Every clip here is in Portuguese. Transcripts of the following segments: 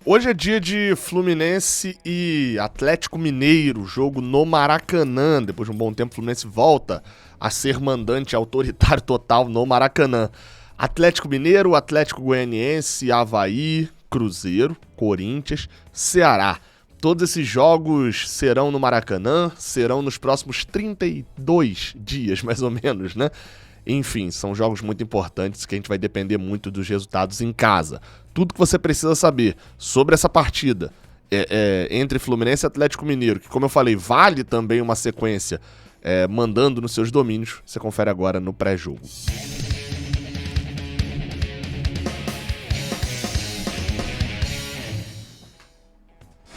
Hoje é dia de Fluminense e Atlético Mineiro, jogo no Maracanã. Depois de um bom tempo, o Fluminense volta a ser mandante autoritário total no Maracanã. Atlético Mineiro, Atlético Goianiense, Avaí, Cruzeiro, Corinthians, Ceará. Todos esses jogos serão no Maracanã, serão nos próximos 32 dias, mais ou menos, né? Enfim, são jogos muito importantes que a gente vai depender muito dos resultados em casa. Tudo que você precisa saber sobre essa partida entre Fluminense e Atlético Mineiro, que, como eu falei, vale também uma sequência mandando nos seus domínios, você confere agora no pré-jogo.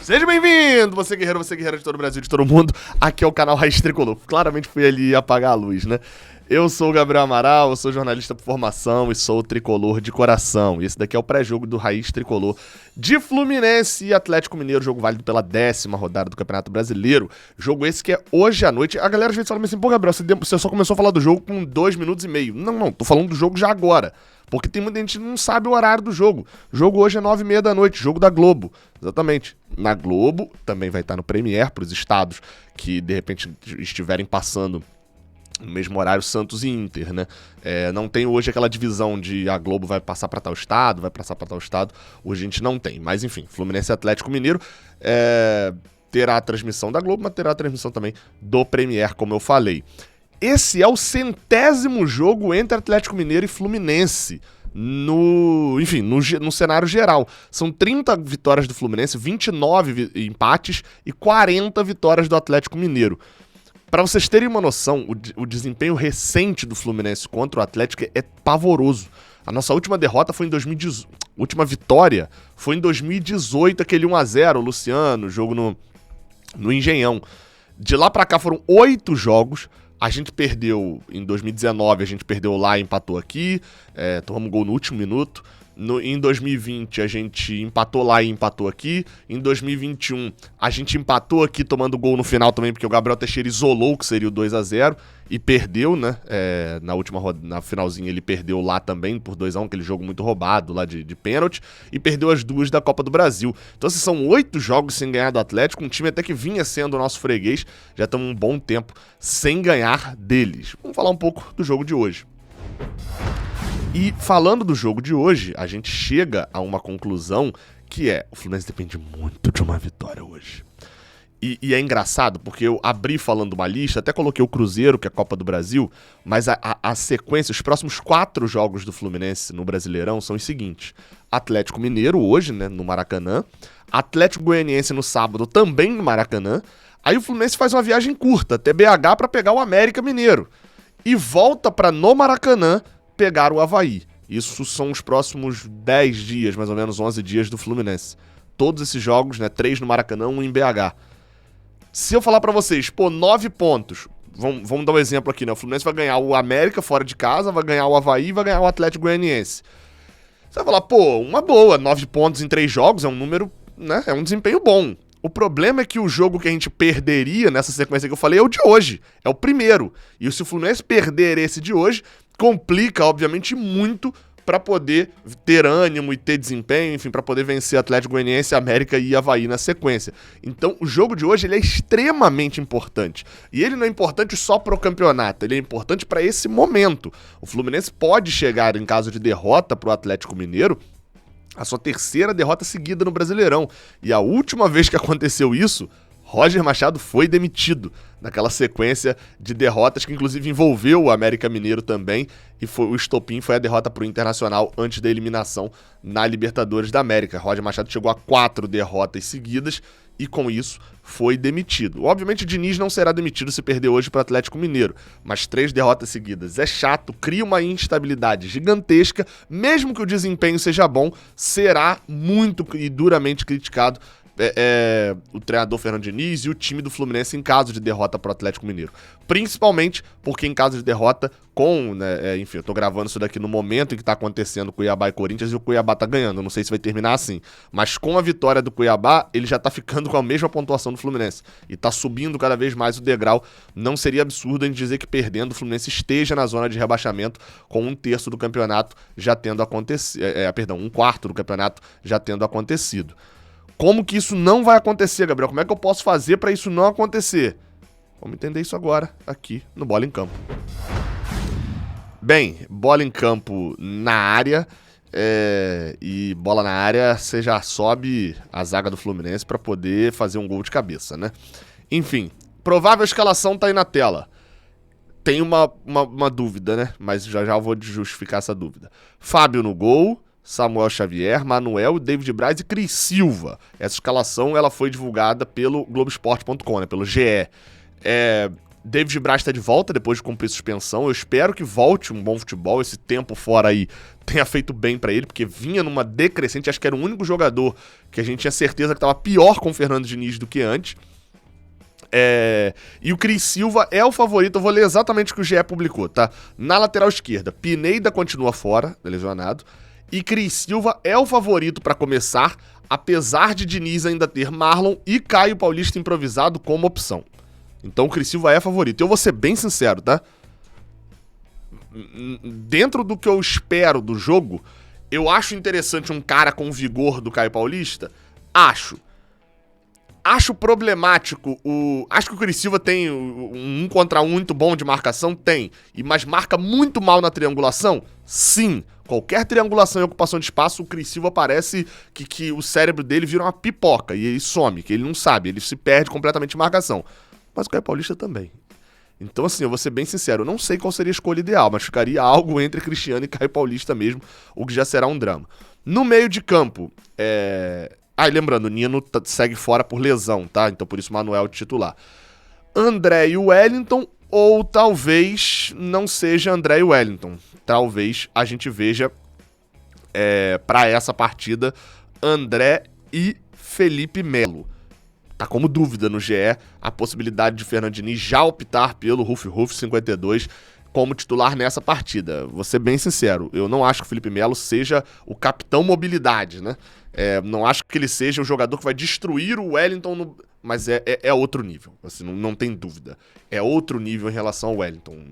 Seja bem-vindo, você guerreiro de todo o Brasil, de todo o mundo. Aqui é o canal Raiz Tricolor. Claramente fui ali apagar a luz, né? Eu sou o Gabriel Amaral, eu sou jornalista por formação e sou tricolor de coração. E esse daqui é o pré-jogo do Raiz Tricolor de Fluminense e Atlético Mineiro, jogo válido pela 10ª rodada do Campeonato Brasileiro. Jogo esse que é hoje à noite. A galera às vezes fala assim, pô, Gabriel, você só começou a falar do jogo com 2 minutos e meio. Não, tô falando do jogo já agora. Porque tem muita gente que não sabe o horário do jogo. O jogo hoje é 9h30 da noite, jogo da Globo. Exatamente. Na Globo, também vai estar no Premiere para os estados que de repente estiverem passando no mesmo horário Santos e Inter, né? Não tem hoje aquela divisão de a Globo vai passar para tal estado, vai passar para tal estado. Hoje a gente não tem. Mas enfim, Fluminense e Atlético Mineiro terá a transmissão da Globo, mas terá a transmissão também do Premiere, como eu falei. Esse é o 100º jogo entre Atlético Mineiro e Fluminense no cenário geral. São 30 vitórias do Fluminense, 29 empates e 40 vitórias do Atlético Mineiro. Para vocês terem uma noção, o desempenho recente do Fluminense contra o Atlético é pavoroso. A nossa última derrota foi em 2018, última vitória foi em 2018, aquele 1-0, o Luciano, jogo no Engenhão. De lá para cá foram 8 jogos. A gente perdeu em 2019, a gente perdeu lá e empatou aqui, tomamos gol no último minuto. Em 2020 a gente empatou lá e empatou aqui. Em 2021 a gente empatou aqui tomando gol no final também, porque o Gabriel Teixeira isolou que seria o 2-0 e perdeu, né? Na finalzinha ele perdeu lá também por 2-1, aquele jogo muito roubado lá de pênalti, e perdeu as 2 da Copa do Brasil. Então assim, são 8 jogos sem ganhar do Atlético, um time até que vinha sendo o nosso freguês, já estamos um bom tempo sem ganhar deles. Vamos falar um pouco do jogo de hoje. E falando do jogo de hoje, a gente chega a uma conclusão que o Fluminense depende muito de uma vitória hoje. E é engraçado, porque eu abri falando uma lista, até coloquei o Cruzeiro, que é a Copa do Brasil, mas a sequência, os próximos 4 jogos do Fluminense no Brasileirão são os seguintes. Atlético Mineiro hoje, né, no Maracanã. Atlético Goianiense no sábado, também no Maracanã. Aí o Fluminense faz uma viagem curta, até BH, para pegar o América Mineiro. E volta para no Maracanã pegar o Avaí. Isso são os próximos 10 dias, mais ou menos 11 dias do Fluminense. Todos esses jogos, né, 3 no Maracanã, 1 em BH. Se eu falar pra vocês, 9 pontos, vamos dar um exemplo aqui, né? O Fluminense vai ganhar o América fora de casa, vai ganhar o Avaí e vai ganhar o Atlético Goianiense. Você vai falar, uma boa, 9 pontos em 3 jogos é um número, né? É um desempenho bom. O problema é que o jogo que a gente perderia nessa sequência que eu falei é o de hoje, é o primeiro. E se o Fluminense perder esse de hoje, complica, obviamente, muito para poder ter ânimo e ter desempenho, enfim, para poder vencer Atlético Goianiense, América e Avaí na sequência. Então, o jogo de hoje ele é extremamente importante. E ele não é importante só para o campeonato, ele é importante para esse momento. O Fluminense pode chegar, em caso de derrota para o Atlético Mineiro, a sua 3ª derrota seguida no Brasileirão. E a última vez que aconteceu isso, Roger Machado foi demitido naquela sequência de derrotas que inclusive envolveu o América Mineiro também, e o estopim foi a derrota para o Internacional antes da eliminação na Libertadores da América. Roger Machado chegou a 4 derrotas seguidas e com isso foi demitido. Obviamente o Diniz não será demitido se perder hoje para o Atlético Mineiro, mas 3 derrotas seguidas é chato, cria uma instabilidade gigantesca, mesmo que o desempenho seja bom, será muito e duramente criticado o treinador Fernando Diniz e o time do Fluminense em caso de derrota para o Atlético Mineiro. Principalmente porque em caso de derrota enfim, eu tô gravando isso daqui no momento em que tá acontecendo Cuiabá e Corinthians e o Cuiabá tá ganhando. Eu não sei se vai terminar assim, mas com a vitória do Cuiabá, ele já tá ficando com a mesma pontuação do Fluminense e tá subindo cada vez mais o degrau. Não seria absurdo a gente dizer que perdendo o Fluminense esteja na zona de rebaixamento com 1/3 do campeonato já tendo acontecido, 1/4 do campeonato já tendo acontecido. Como que isso não vai acontecer, Gabriel? Como é que eu posso fazer para isso não acontecer? Vamos entender isso agora, aqui no Bola em Campo. Bem, bola em campo na área, e bola na área, você já sobe a zaga do Fluminense para poder fazer um gol de cabeça, né? Enfim, provável escalação tá aí na tela. Tem uma dúvida, né? Mas já vou justificar essa dúvida. Fábio no gol, Samuel Xavier, Manuel, David Braz e Cris Silva. Essa escalação ela foi divulgada pelo Globoesporte.com, né? Pelo GE. David Braz está de volta depois de cumprir suspensão. Eu espero que volte um bom futebol. Esse tempo fora aí tenha feito bem para ele, porque vinha numa decrescente. Acho que era o único jogador que a gente tinha certeza que estava pior com o Fernando Diniz do que antes. E o Cris Silva é o favorito. Eu vou ler exatamente o que o GE publicou, tá? Na lateral esquerda, Pineda continua fora, lesionado. E Cris Silva é o favorito para começar, apesar de Diniz ainda ter Marlon e Caio Paulista improvisado como opção. Então o Cris Silva é favorito. Eu vou ser bem sincero, tá? Dentro do que eu espero do jogo, eu acho interessante um cara com o vigor do Caio Paulista. Acho problemático Acho que o Cris Silva tem um contra um muito bom de marcação? Tem. Mas marca muito mal na triangulação? Sim. Qualquer triangulação e ocupação de espaço, o Cris Silva parece que o cérebro dele vira uma pipoca e ele some, que ele não sabe, ele se perde completamente em marcação. Mas o Caio Paulista também. Então, assim, eu vou ser bem sincero, eu não sei qual seria a escolha ideal, mas ficaria algo entre Cristiano e Caio Paulista mesmo, o que já será um drama. No meio de campo, e lembrando, o Nino segue fora por lesão, tá? Então, por isso, Manuel titular. André e Wellington, ou talvez não seja André e Wellington. Talvez a gente veja, para essa partida, André e Felipe Melo. Tá como dúvida no GE a possibilidade de Fernando Diniz já optar pelo Ruf 52 como titular nessa partida. Vou ser bem sincero, eu não acho que o Felipe Melo seja o capitão mobilidade, né? Não acho que ele seja o jogador que vai destruir o Wellington, mas é outro nível, assim, não tem dúvida. É outro nível em relação ao Wellington.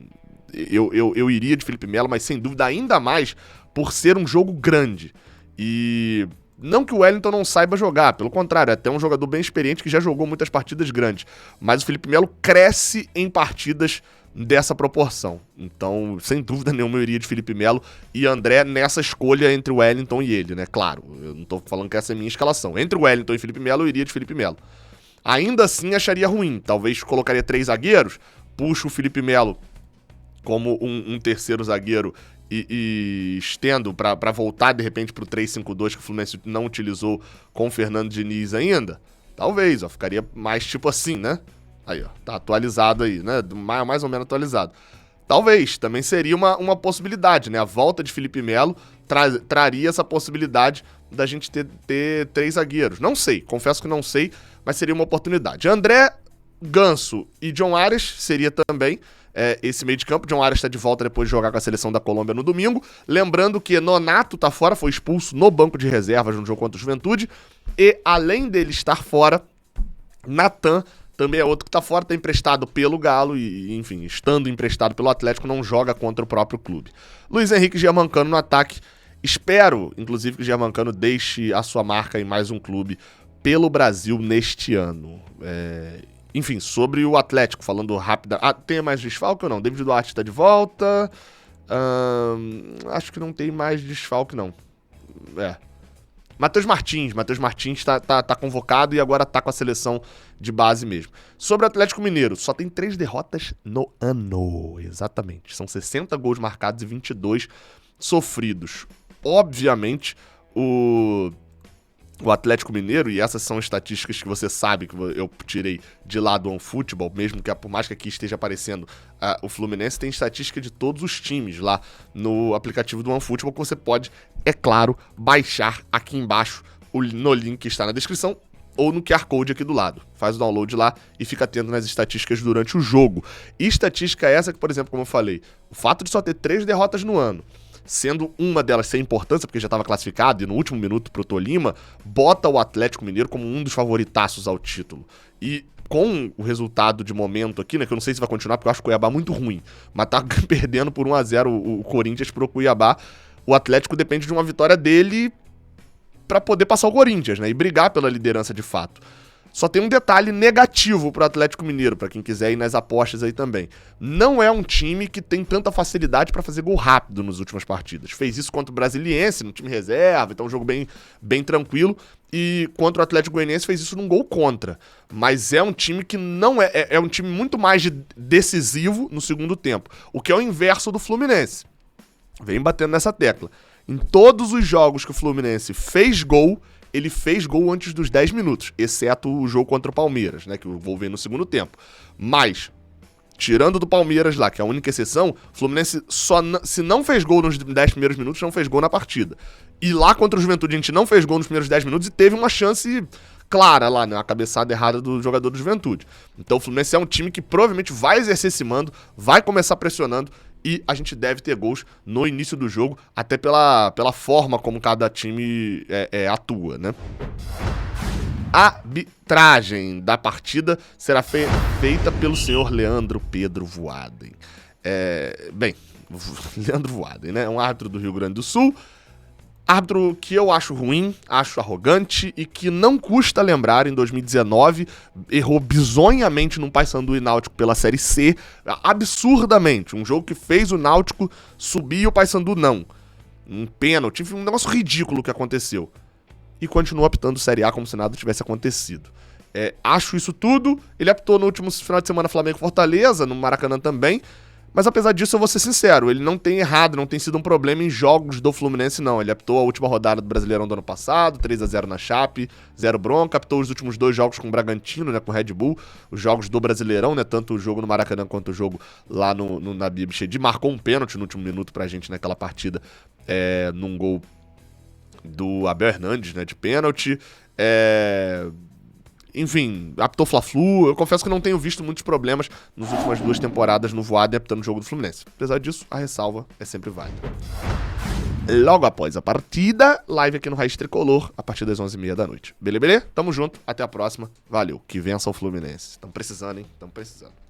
Eu iria de Felipe Melo, mas sem dúvida ainda mais por ser um jogo grande. E não que o Wellington não saiba jogar, pelo contrário, é até um jogador bem experiente que já jogou muitas partidas grandes. Mas o Felipe Melo cresce em partidas dessa proporção. Então, sem dúvida nenhuma, eu iria de Felipe Melo e André nessa escolha entre o Wellington e ele, né? Claro, eu não tô falando que essa é a minha escalação. Entre o Wellington e Felipe Melo, eu iria de Felipe Melo. Ainda assim, acharia ruim. Talvez colocaria 3 zagueiros, puxo o Felipe Melo como um terceiro zagueiro e estendo para voltar de repente pro 3-5-2 que o Fluminense não utilizou com o Fernando Diniz ainda. Talvez, ficaria mais tipo assim, né? Aí, tá atualizado aí, né? Mais ou menos atualizado. Talvez, também seria uma possibilidade, né? A volta de Felipe Melo traria essa possibilidade da gente ter 3 zagueiros. Não sei, confesso que não sei, mas seria uma oportunidade. André, Ganso e John Arias seria também esse meio de campo. John Arias está de volta depois de jogar com a seleção da Colômbia no domingo. Lembrando que Nonato tá fora, foi expulso no banco de reservas no jogo contra o Juventude. E além dele estar fora, Natan também é outro que tá fora, tá emprestado pelo Galo e, enfim, estando emprestado pelo Atlético, não joga contra o próprio clube. Luiz Henrique Germancano no ataque. Espero, inclusive, que o Germancano deixe a sua marca em mais um clube pelo Brasil neste ano. Enfim, sobre o Atlético, falando rápido. Tem mais desfalque ou não? David Duarte está de volta. Acho que não tem mais desfalque, não. Matheus Martins tá convocado e agora tá com a seleção de base mesmo. Sobre o Atlético Mineiro, só tem 3 derrotas no ano, exatamente. São 60 gols marcados e 22 sofridos. Obviamente, o Atlético Mineiro, e essas são estatísticas que você sabe que eu tirei de lá do OneFootball, mesmo que por mais que aqui esteja aparecendo o Fluminense, tem estatística de todos os times lá no aplicativo do OneFootball, que você pode, é claro, baixar aqui embaixo no link que está na descrição ou no QR Code aqui do lado. Faz o download lá e fica atento nas estatísticas durante o jogo. E estatística essa que, por exemplo, como eu falei, o fato de só ter 3 derrotas no ano, sendo uma delas sem importância, porque já estava classificado, e no último minuto pro Tolima, bota o Atlético Mineiro como um dos favoritaços ao título. E com o resultado de momento aqui, né, que eu não sei se vai continuar, porque eu acho o Cuiabá muito ruim, mas tá perdendo por 1-0 o Corinthians pro Cuiabá, o Atlético depende de uma vitória dele pra poder passar o Corinthians, né? E brigar pela liderança de fato. Só tem um detalhe negativo pro Atlético Mineiro, pra quem quiser ir nas apostas aí também. Não é um time que tem tanta facilidade pra fazer gol rápido nas últimas partidas. Fez isso contra o Brasiliense, no time reserva, então um jogo bem tranquilo. E contra o Atlético Goianiense fez isso num gol contra. Mas é um time que não é um time muito mais decisivo no segundo tempo. O que é o inverso do Fluminense. Vem batendo nessa tecla. Em todos os jogos que o Fluminense fez gol, ele fez gol antes dos 10 minutos, exceto o jogo contra o Palmeiras, né, que o gol veio no segundo tempo. Mas, tirando do Palmeiras lá, que é a única exceção, o Fluminense se não fez gol nos 10 primeiros minutos, não fez gol na partida. E lá contra o Juventude a gente não fez gol nos primeiros 10 minutos e teve uma chance clara lá, né, a cabeçada errada do jogador do Juventude. Então o Fluminense é um time que provavelmente vai exercer esse mando, vai começar pressionando, e a gente deve ter gols no início do jogo, até pela forma como cada time atua, né? A arbitragem da partida será feita pelo senhor Leandro Pedro Voaden. Leandro Voaden, né? Um árbitro do Rio Grande do Sul. Árbitro que eu acho ruim, acho arrogante e que não custa lembrar, em 2019, errou bizonhamente num Paysandu e Náutico pela Série C, absurdamente, um jogo que fez o Náutico subir e o Paysandu não. Um pênalti, enfim, um negócio ridículo que aconteceu. E continua apitando Série A como se nada tivesse acontecido. Acho isso tudo, ele apitou no último final de semana Flamengo e Fortaleza, no Maracanã também. Mas apesar disso, eu vou ser sincero, ele não tem errado, não tem sido um problema em jogos do Fluminense, não. Ele apitou a última rodada do Brasileirão do ano passado, 3-0 na Chape, 0 bronca, apitou os últimos 2 jogos com o Bragantino, né, com o Red Bull, os jogos do Brasileirão, né, tanto o jogo no Maracanã quanto o jogo lá na Bibichedi, marcou um pênalti no último minuto pra gente naquela partida, num gol do Abel Hernandes, né, de pênalti, Enfim, apitou Fla-Flu. Eu confesso que não tenho visto muitos problemas nas últimas 2 temporadas no Voaden apitando o jogo do Fluminense. Apesar disso, a ressalva é sempre válida. Logo após a partida, live aqui no Raiz Tricolor, a partir das 11h30 da noite. Beleza? Tamo junto, até a próxima. Valeu, que vença o Fluminense. Tamo precisando, hein? Tamo precisando.